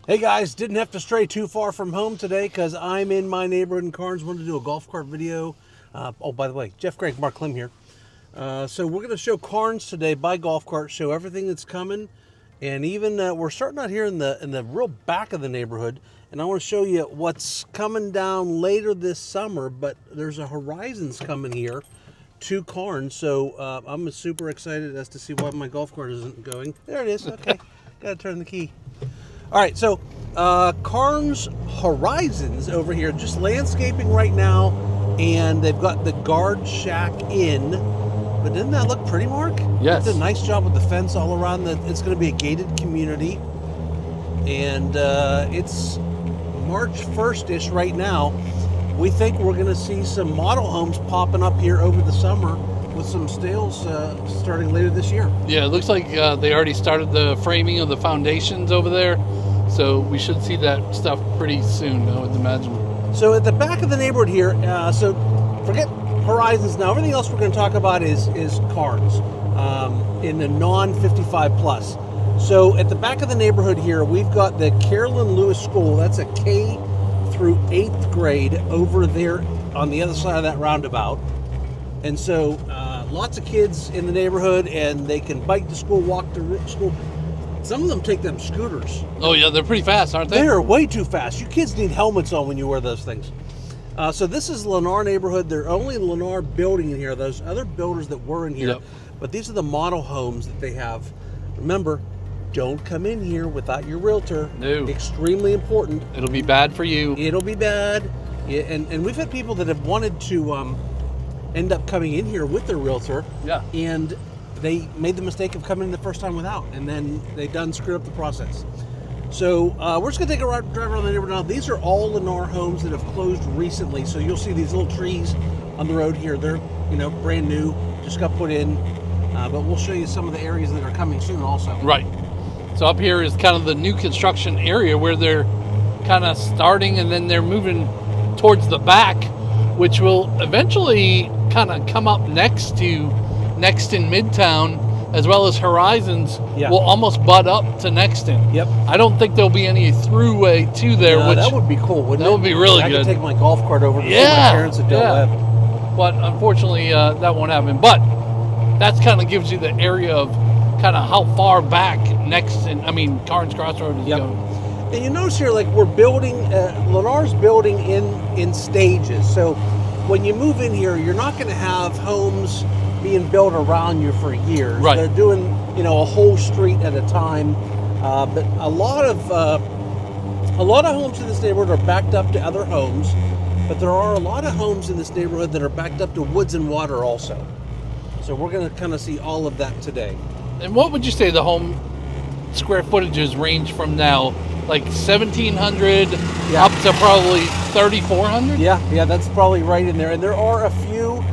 Hey guys, didn't have to stray too far from home today because I'm in my neighborhood in Carnes. Wanted to do a golf cart video. Oh, by the way, Jeff Gregg, Mark Klim here. So we're going to show Carnes today by golf cart, show everything that's coming, and even we're starting out here in the real back of the neighborhood. And I want to show you what's coming down later this summer. But there's a Horizons coming here to Carnes, so I'm super excited as to see why my golf cart isn't going. There it is. Okay, got to turn the key. All right, so Carnes Horizons over here, just landscaping right now, and they've got the guard shack in. But didn't that look pretty, Mark? Yes. Did a nice job with the fence all around. It's going to be a gated community, and it's March 1st-ish right now. We think we're going to see some model homes popping up here over the summer with some sales starting later this year. Yeah, it looks like they already started the framing of the foundations over there, so we should see that stuff pretty soon, I would imagine. So at the back of the neighborhood here, so forget Horizons now. Everything else we're going to talk about is Carnes in the non-55 plus. So at the back of the neighborhood here, we've got the Carolyn Lewis School. That's a K through 8th grade over there on the other side of that roundabout. And so lots of kids in the neighborhood, and they can bike to school, walk to school. Some of them take them scooters. Oh yeah, they're pretty fast, aren't they? They're way too fast. You kids need helmets on when you wear those things. So this is Lennar neighborhood. They're only Lennar building in here. Those other builders that were in here. Yep. But these are the model homes that they have. Remember, don't come in here without your realtor. No. Extremely important. It'll be bad for you. It'll be bad. Yeah, and we've had people that have wanted to end up coming in here with their realtor. Yeah. And they made the mistake of coming in the first time without, and then they done screwed up the process. So we're just gonna take a drive around the neighborhood now. These are all Lennar homes that have closed recently. So you'll see these little trees on the road here. They're brand new, just got put in. But we'll show you some of the areas that are coming soon also. Right. So up here is kind of the new construction area where they're kind of starting, and then they're moving towards the back, which will eventually kind of come up next in Midtown, as well as Horizons. Yeah. Will almost butt up to Nexton. Yep. I don't think there'll be any throughway to there. No, which that would be cool, wouldn't it? that would be really I good. could take my golf cart over to see my Yeah, parents at Del yeah. Webb. But unfortunately, that won't happen. But that's kind of gives you the area of kind of how far back Carnes Crossroads is Yep. going. And you notice here, like, we're building, Lennar's building in stages. So when you move in here, you're not going to have homes being built around you for years. Right. They're doing, a whole street at a time. But a lot of homes in this neighborhood are backed up to other homes. But there are a lot of homes in this neighborhood that are backed up to woods and water also. So we're going to kind of see all of that today. And what would you say the home square footages range from now? Like 1,700 Yeah. up to probably 3,400? Yeah, that's probably right in there. And there are a few.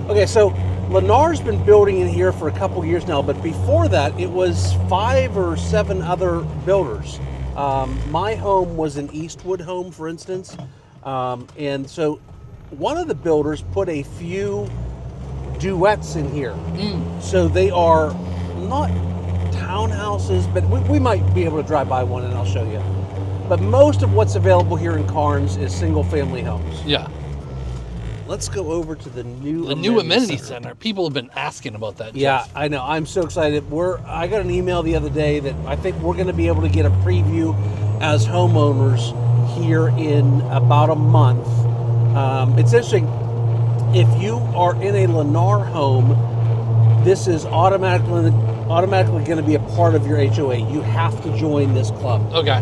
Okay, so Lennar's been building in here for a couple years now, but before that, it was 5 or 7 other builders. My home was an Eastwood home, for instance. And so one of the builders put a few duets in here. So they are not townhouses, but we might be able to drive by one and I'll show you. But most of what's available here in Carnes is single-family homes. Yeah. Let's go over to the new Amenity Center. People have been asking about that. Yeah, Jeff. I know. I'm so excited. I got an email the other day that I think we're going to be able to get a preview as homeowners here in about a month. It's interesting. If you are in a Lennar home, this is automatically going to be a part of your HOA. You have to join this club. Okay.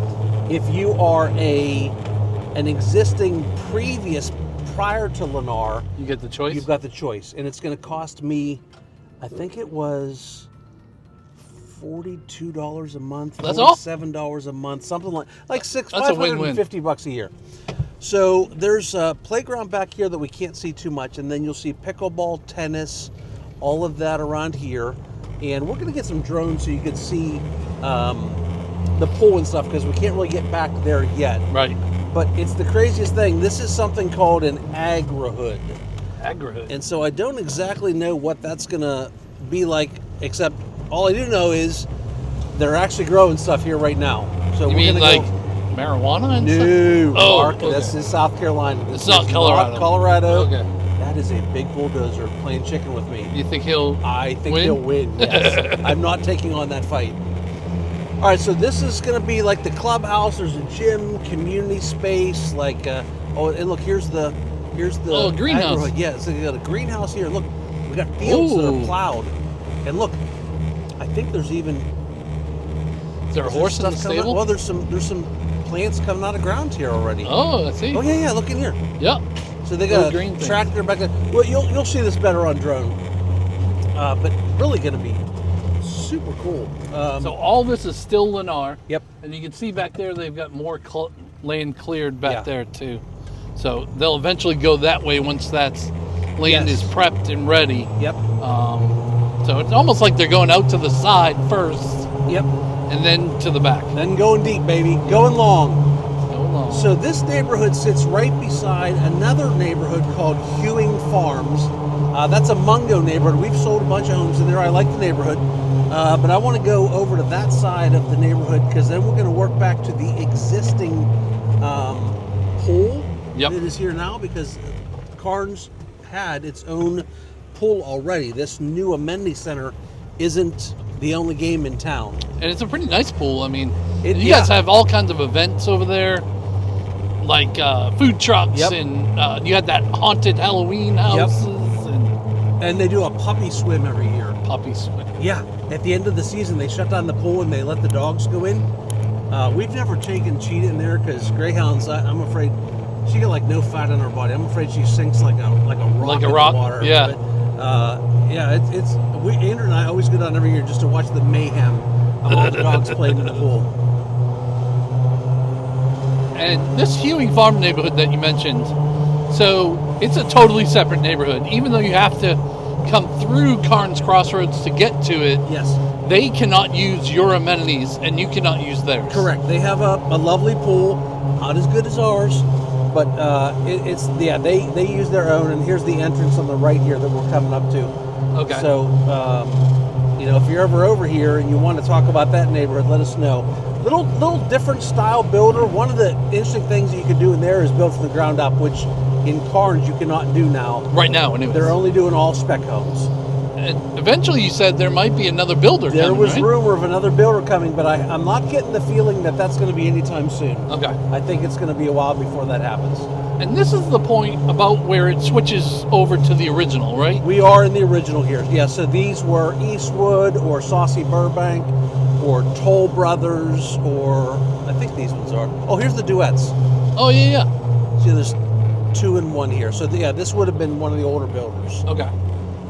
If you are an existing prior to Lennar, You get the choice? you've got the choice, and it's going to cost me, I think it was $42 a month. That's all? $47 a month, something like That's a win-win. $550 a year. So there's a playground back here that we can't see too much, and then you'll see pickleball, tennis, all of that around here. And we're going to get some drones so you can see the pool and stuff, because we can't really get back there yet. Right. But it's the craziest thing. This is something called an agri-hood. Agri. And so I don't exactly know what that's going to be like, except all I do know is they're actually growing stuff here right now. So You we're mean gonna like go. marijuana and No, stuff? Mark, okay. this is South Carolina. It's This not is Colorado. Colorado. Okay. That is a big bulldozer playing chicken with me. You think he'll I think win? he'll win, yes. I'm not taking on that fight. All right, so this is going to be like the clubhouse. There's a gym, community space, like, oh, and look, here's the greenhouse. neighborhood. Yeah, so you got a greenhouse here. Look, we got fields that Ooh. are plowed. And look, I think there's even... Is there a horse in the stuff coming out? stable? Well, there's some plants coming out of ground here already. Oh, I see. Oh, yeah, look in here. Yep. So they Little got green a things. tractor back there. Well, you'll see this better on drone. But really going to be super cool. So all this is still Lennar. Yep. And you can see back there they've got more land cleared back Yeah. there too. So they'll eventually go that way once that's land Yes. is prepped and ready. Yep. So it's almost like they're going out to the side first Yep. and then to the back. Then going deep, baby. Going long. Go along. So this neighborhood sits right beside another neighborhood called Hewing Farms. That's a Mungo neighborhood. We've sold a bunch of homes in there. I like the neighborhood. But I want to go over to that side of the neighborhood because then we're going to work back to the existing pool Yep. that is here now because Carnes had its own pool already. This new Amenity Center isn't the only game in town. And it's a pretty nice pool. I mean, It- you yeah. guys have all kinds of events over there, like food trucks, Yep. and you had that haunted Halloween houses and And they do a puppy swim every year. puppies. Yeah, at the end of the season, they shut down the pool and they let the dogs go in. We've never taken Cheetah in there because greyhounds. I'm afraid she got like no fat on her body. I'm afraid she sinks like a rock Like a in rock, the water. yeah. But, yeah. Andrew and I always go down every year just to watch the mayhem of all the dogs playing in the pool. And this Hewing Farm neighborhood that you mentioned, so it's a totally separate neighborhood. Even though you have to come through Carnes Crossroads to get to it, Yes, they cannot use your amenities and you cannot use theirs. correct. They have a lovely pool, not as good as ours, but they use their own. And here's the entrance on the right here that we're coming up to. Okay. So, if you're ever over here and you want to talk about that neighborhood, let us know. Little different style builder. One of the interesting things that you can do in there is build from the ground up, which in Carnes you cannot do now. Right now, anyways. They're only doing all spec homes. And eventually you said there might be another builder There coming, was right? rumor of another builder coming, but I'm not getting the feeling that that's going to be anytime soon. Okay. I think it's going to be a while before that happens. And this is the point about where it switches over to the original, right? We are in the original here. Yeah, so these were Eastwood or Saucy Burbank or Toll Brothers or I think these ones are. Oh, here's the duets. Oh, yeah. See, there's 2 and 1 here. So yeah, this would have been one of the older builders. Okay.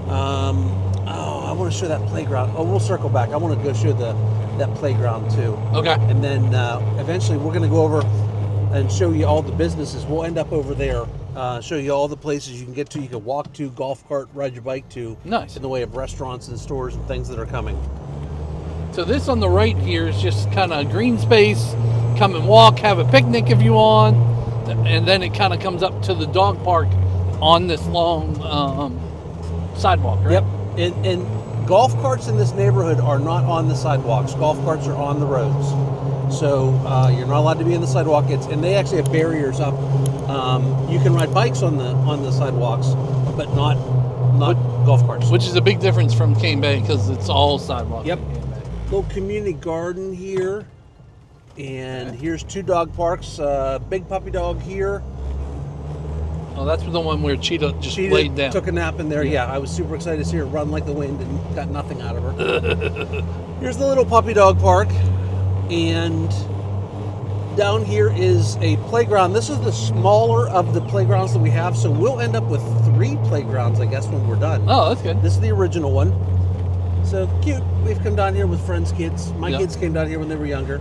I want to show that playground. Oh, we'll circle back. I want to go show that playground too. Okay. And then eventually we're going to go over and show you all the businesses. We'll end up over there, show you all the places you can get to, you can walk to, golf cart, ride your bike to. Nice. In the way of restaurants and stores and things that are coming. So this on the right here is just kind of green space. Come and walk, have a picnic if you want. And then it kind of comes up to the dog park on this long sidewalk, right? Yep. And golf carts in this neighborhood are not on the sidewalks. Golf carts are on the roads. So you're not allowed to be in the sidewalk. And they actually have barriers up. You can ride bikes on the sidewalks, but not golf carts. Which is a big difference from Cane Bay because it's all sidewalk. Yep. in Cane Bay. Little community garden here. And here's 2 dog parks. Big puppy dog here. Oh, that's the one where Cheetah just Cheetah laid down. took a nap in there. Yeah, I was super excited to see her run like the wind and got nothing out of her. Here's the little puppy dog park. And down here is a playground. This is the smaller of the playgrounds that we have. So we'll end up with 3 playgrounds, I guess, when we're done. Oh, that's good. This is the original one. So cute. We've come down here with friends' kids. My kids came down here when they were younger.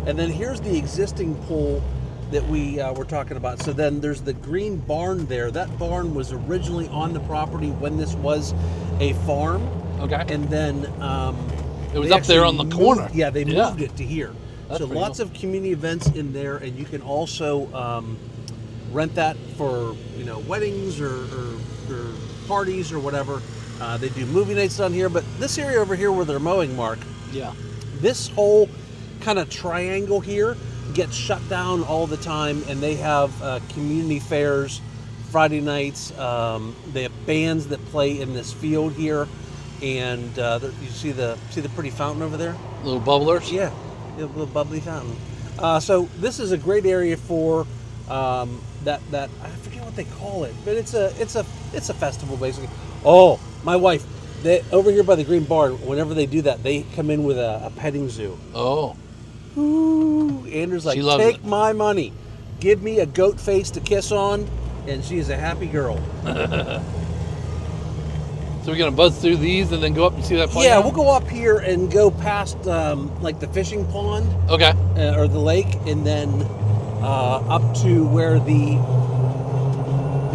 And then here's the existing pool that we were talking about. So then there's the green barn there. That barn was originally on the property when this was a farm. Okay. And then It was they up there on actually the corner. They Yeah. moved it to here. That's So pretty lots cool. of community events in there, and you can also rent that for weddings or parties or whatever. They do movie nights down here, but this area over here where they're mowing, Mark, Yeah. this whole kind of triangle here gets shut down all the time, and they have community fairs Friday nights. They have bands that play in this field here, and you see the pretty fountain over there? Little bubblers? Yeah, a little bubbly fountain. So this is a great area for that I forget what they call it, but it's a festival basically. Oh, my wife, over here by the Green Barn, whenever they do that, they come in with a petting zoo. Oh. Ooh, Andrew's like, take my money, give me a goat face to kiss on, and she is a happy girl. So we're gonna buzz through these and then go up and see that playground? Yeah, we'll go up here and go past like the fishing pond. Okay. Or the lake, and then up to where the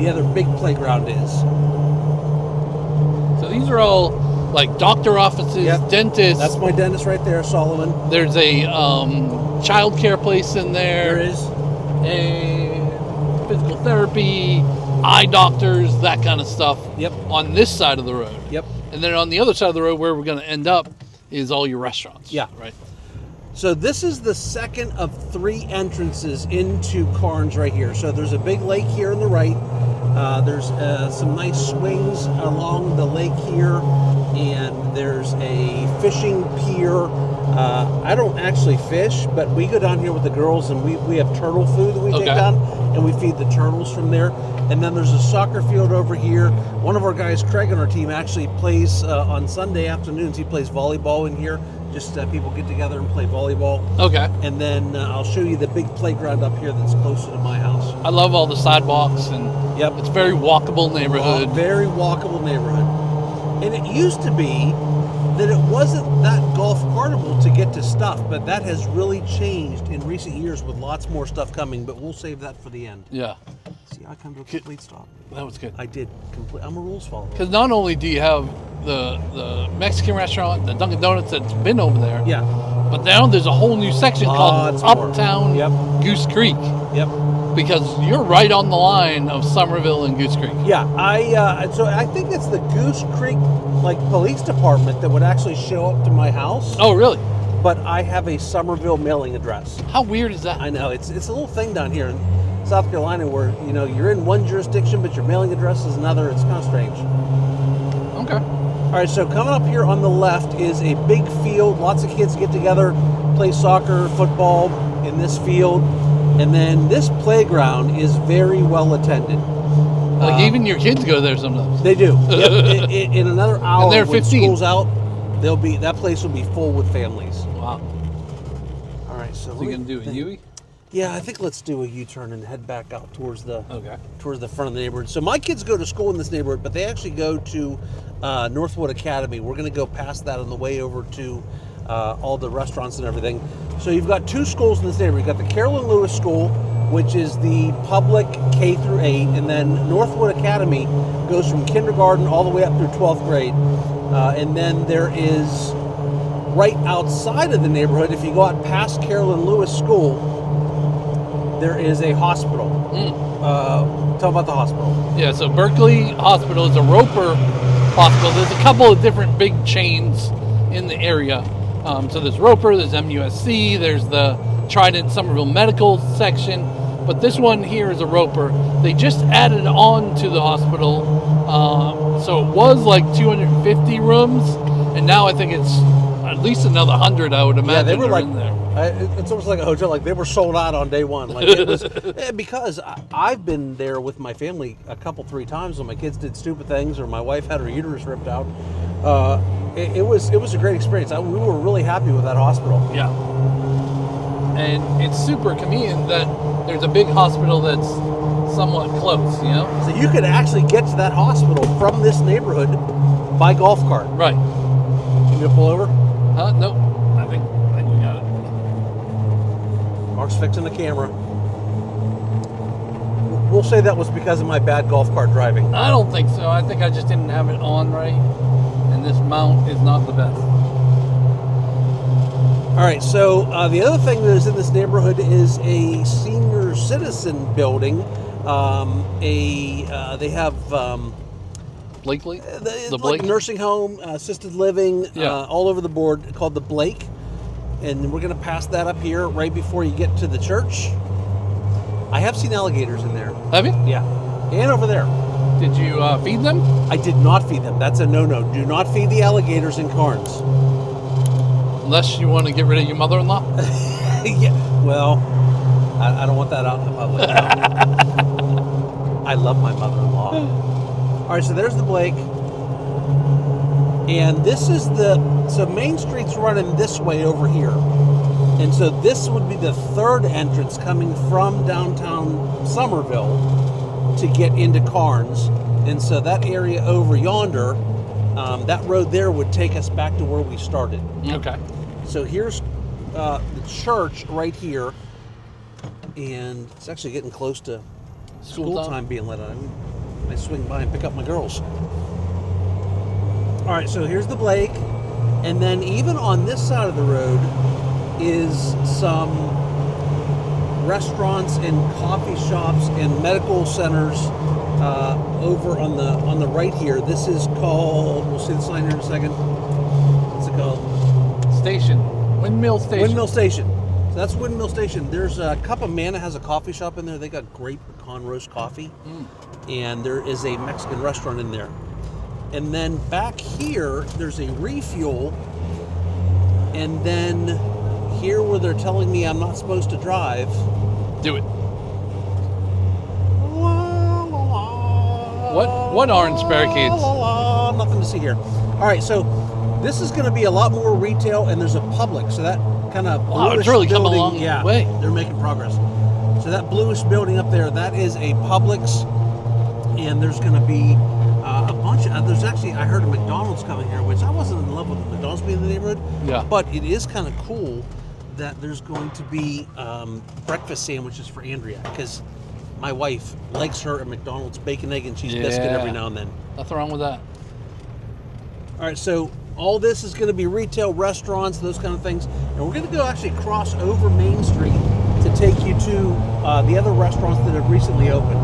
other big playground is. So these are all like doctor offices, Yep. dentists. That's my dentist right there, Solomon. There's a child care place in there. There is. And physical therapy, eye doctors, that kind of stuff. Yep. On this side of the road. Yep. And then on the other side of the road where we're going to end up is all your restaurants. Yeah. Right. So this is the second of 3 entrances into Carnes right here. So there's a big lake here on the right. There's some nice swings along the lake here, and there's a fishing pier. I don't actually fish, but we go down here with the girls, and we have turtle food that we take down, and we feed the turtles from there. And then there's a soccer field over here. One of our guys, Craig, on our team actually plays on Sunday afternoons. He plays volleyball in here. Just people get together and play volleyball. Okay. And then I'll show you the big playground up here that's closer to my house. I love all the sidewalks, and Yep. it's a very walkable neighborhood. Very walkable neighborhood. And it used to be that it wasn't that golf cartable to get to stuff, but that has really changed in recent years with lots more stuff coming, but we'll save that for the end. Yeah. See, I come to a complete stop. That was good. I did. I'm a rules follower. Because not only do you have the Mexican restaurant, the Dunkin' Donuts that's been over there, Yeah. but now there's a whole new section called Lots more. Uptown Yep. Goose Creek, Yep. because you're right on the line of Somerville and Goose Creek. Yeah, so I think it's the Goose Creek police department that would actually show up to my house. Oh, really? But I have a Somerville mailing address. How weird is that? I know it's a little thing down here in South Carolina where you're in one jurisdiction but your mailing address is another. It's kind of strange. Okay. All right, so coming up here on the left is a big field. Lots of kids get together, play soccer, football in this field, and then this playground is very well attended. Even your kids go there sometimes. They do. Yep. In another hour, And they're when 15. school's out, that place will be full with families. Wow. All right, so So you gonna do a U-E? Yeah, I think let's do a U-turn and head back out towards the Okay. front of the neighborhood. So my kids go to school in this neighborhood, but they actually go to Northwood Academy. We're going to go past that on the way over to all the restaurants and everything. So you've got 2 schools in this neighborhood. You've got the Carolyn Lewis School, which is the public K through 8, and then Northwood Academy goes from kindergarten all the way up through 12th grade. And then there is right outside of the neighborhood, if you go out past Carolyn Lewis School, there is a hospital. Tell about the hospital. Yeah, so Berkeley Hospital is a Roper hospital. There's a couple of different big chains in the area. So there's Roper, there's MUSC, there's the Trident Somerville Medical section, but this one here is a Roper. They just added on to the hospital, so it was like 250 rooms, and now I think it's at least another 100, I would imagine. Yeah, they were in there. It's almost like a hotel. Like they were sold out on day one. Like it was because I've been there with my family a couple, 3 times when my kids did stupid things or my wife had her uterus ripped out. It was a great experience. We were really happy with that hospital. Yeah, and it's super convenient that there's a big hospital that's somewhat close. So you could actually get to that hospital from this neighborhood by golf cart. Right. You gonna pull over? Nope. I think we got it. Mark's fixing the camera. We'll say that was because of my bad golf cart driving. I don't think so. I think I just didn't have it on right, and this mount is not the best. All right, so the other thing that is in this neighborhood is a senior citizen building. They have Blakely? the Blake? nursing home, assisted living, Yeah. all over the board, called the Blake. and we're going to pass that up here right before you get to the church. I have seen alligators in there. Have you? Yeah. And over there. Did you feed them? I did not feed them. That's a no-no. Do not feed the alligators in Carnes. Unless you want to get rid of your mother-in-law? Yeah. Well, I don't want that out in the public. I love my mother-in-law. All right, so there's the Blake. And this is so Main Street's running this way over here. And so this would be the third entrance coming from downtown Somerville to get into Carnes. And so that area over yonder, that road there would take us back to where we started. Okay. So here's the church right here. And it's actually getting close to school time being let on. I swing by and pick up my girls. All right, so here's the Blake. And then even on this side of the road is some restaurants and coffee shops and medical centers over on the right here. This is called, we'll see the sign here in a second. What's it called? Station. Windmill Station. Windmill Station. So that's Windmill Station. There's a Cup of Manna has a coffee shop in there. They got great pecan roast coffee. And there is a Mexican restaurant in there. And then back here, there's a refuel. And then here where they're telling me I'm not supposed to drive. Do it. What orange barricades? Nothing to see here. All right, so this is going to be a lot more retail, and there's a Publix. So that kind of bluish it's really building, come a long yeah, way. They're making progress. So that bluish building up there, that is a Publix, and there's going to be a bunch of. There's actually, I heard a McDonald's coming here, which I wasn't in love with McDonald's being in the neighborhood. Yeah. But it is kind of cool that there's going to be breakfast sandwiches for Andrea, because my wife likes her a McDonald's bacon, egg, and cheese biscuit every now and then. Nothing wrong with that. All right, so all this is going to be retail, restaurants, those kind of things. And we're going to go actually cross over Main Street to take you to the other restaurants that have recently opened.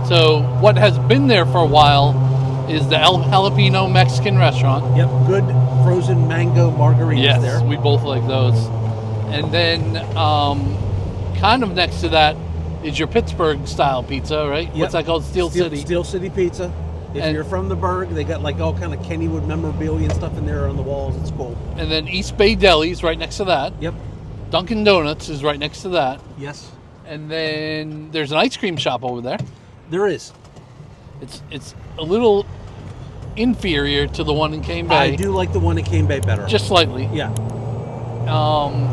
So what has been there for a while is the El Jalapeno Mexican restaurant. Yep, good frozen mango margaritas there. Yes, we both like those. And then kind of next to that is your Pittsburgh style pizza, right? Yep. What's that called? Steel City. Steel City Pizza. If you're from the Berg, they got like all kind of Kennywood memorabilia and stuff in there on the walls. It's cool. And then East Bay Deli is right next to that. Yep. Dunkin' Donuts is right next to that. Yes. And then there's an ice cream shop over there. There is. It's a little inferior to the one in Cane Bay. I do like the one in Cane Bay better. Just slightly. Yeah.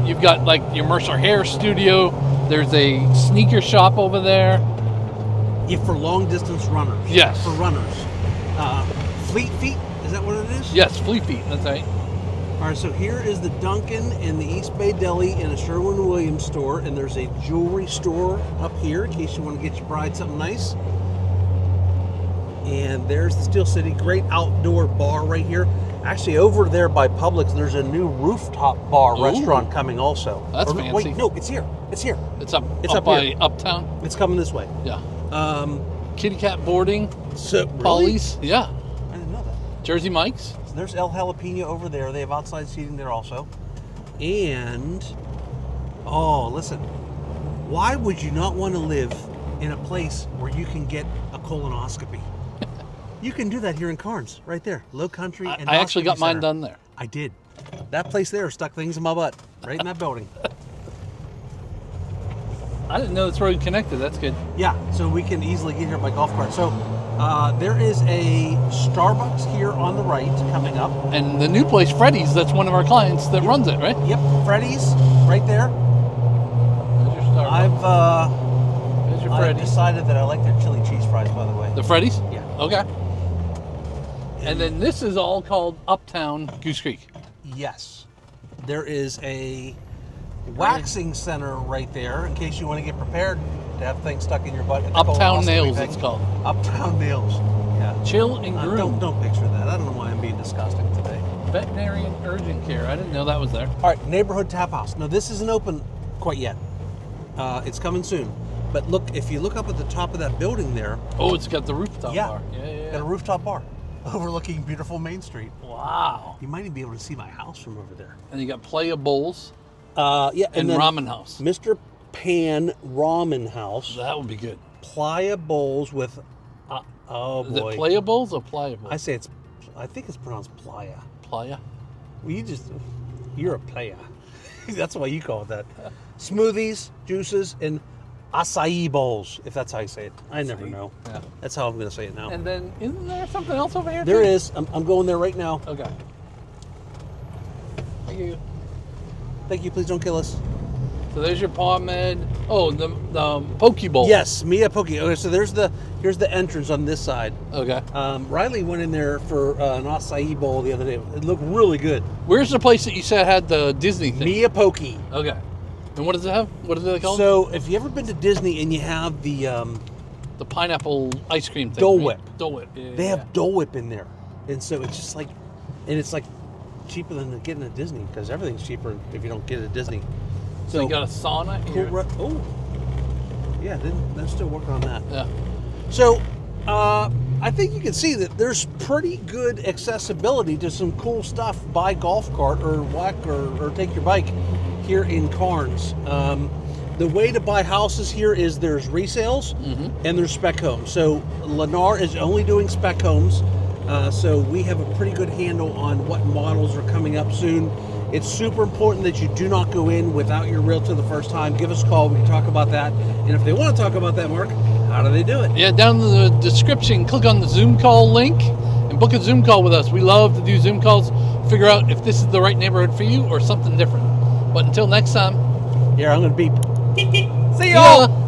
You've got like your Mercer Hair Studio. There's a sneaker shop over there. Yeah, for long distance runners. Yes. For runners. Fleet Feet, is that what it is? Yes, Fleet Feet, that's right. All right, so here is the Dunkin' and the East Bay Deli and a Sherwin-Williams store, and there's a jewelry store up here in case you want to get your bride something nice. And there's the Steel City, great outdoor bar right here. Actually, over there by Publix, there's a new rooftop bar restaurant coming also. That's fancy. Wait, no, it's here. It's here. It's up by here. Uptown. It's coming this way. Yeah. Kitty Cat Boarding. So Polly's. Really? Yeah. I didn't know that. Jersey Mike's. So there's El Jalapeno over there. They have outside seating there also. And, oh, listen. Why would you not want to live in a place where you can get a colonoscopy? You can do that here in Carnes, right there. Low Country and I actually got mine Center. done there. I did. That place there stuck things in my butt, right in that building. I didn't know this road connected. That's good. Yeah, so we can easily get here by golf cart. So there is a Starbucks here on the right coming up. And the new place, Freddy's, that's one of our clients that runs it, right? Yep, Freddy's right there. There's your Starbucks. There's your I've Freddy's. decided that I like their chili cheese fries, by the way. The Freddy's? Yeah. Okay. And then this is all called Uptown Goose Creek. Yes. There is a waxing center right there in case you want to get prepared to have things stuck in your butt. Uptown Nails, it's called. Uptown Nails. Yeah. Chill and Groom. Don't picture that. I don't know why I'm being disgusting today. Veterinarian Urgent Care. I didn't know that was there. All right, Neighborhood Tap House. No, this isn't open quite yet. It's coming soon. But look, if you look up at the top of that building there. Oh, it's got the rooftop Yeah. bar. Yeah. Got a rooftop bar. overlooking beautiful Main Street. Wow. You might even be able to see my house from over there. And you got Playa Bowls Yeah, and then Ramen House. Mr. Pan Ramen House. That would be good. Playa Bowls with, oh Is boy. it Playa Bowls or Playa Bowls? I think it's pronounced Playa. Playa. Well, you're a playa. That's why you call it that. Smoothies, juices, and acai bowls, if that's how you say it. I never know. Yeah. That's how I'm going to say it now. And then, isn't there something else over here? There too? is. I'm going there right now. Okay. Thank you. Thank you. Please don't kill us. So there's your pomade. Oh, the poke bowl. Yes, Mia Poke. Okay, so here's the entrance on this side. Okay. Riley went in there for an acai bowl the other day. It looked really good. Where's the place that you said had the Disney thing? Mia Poke. Okay. And what does it have? What are they called? So if you ever been to Disney and you have the pineapple ice cream thing. Dole right? Whip. Dole Whip. Yeah, they yeah. have Dole Whip in there, and so it's just like, and it's like cheaper than getting at Disney because everything's cheaper if you don't get it at Disney. So you got a sauna cool. here. Oh, yeah. They're still working on that. Yeah. So I think you can see that there's pretty good accessibility to some cool stuff. Buy golf cart or walk or take your bike here in Carnes. The way to buy houses here is there's resales and there's spec homes. So Lennar is only doing spec homes. So we have a pretty good handle on what models are coming up soon. It's super important that you do not go in without your realtor the first time. Give us a call. We can talk about that. And if they want to talk about that, Mark, how do they do it? Yeah, down in the description, click on the Zoom call link and book a Zoom call with us. We love to do Zoom calls, figure out if this is the right neighborhood for you or something different. But until next time. Here, I'm going to beep. See See y'all. ya.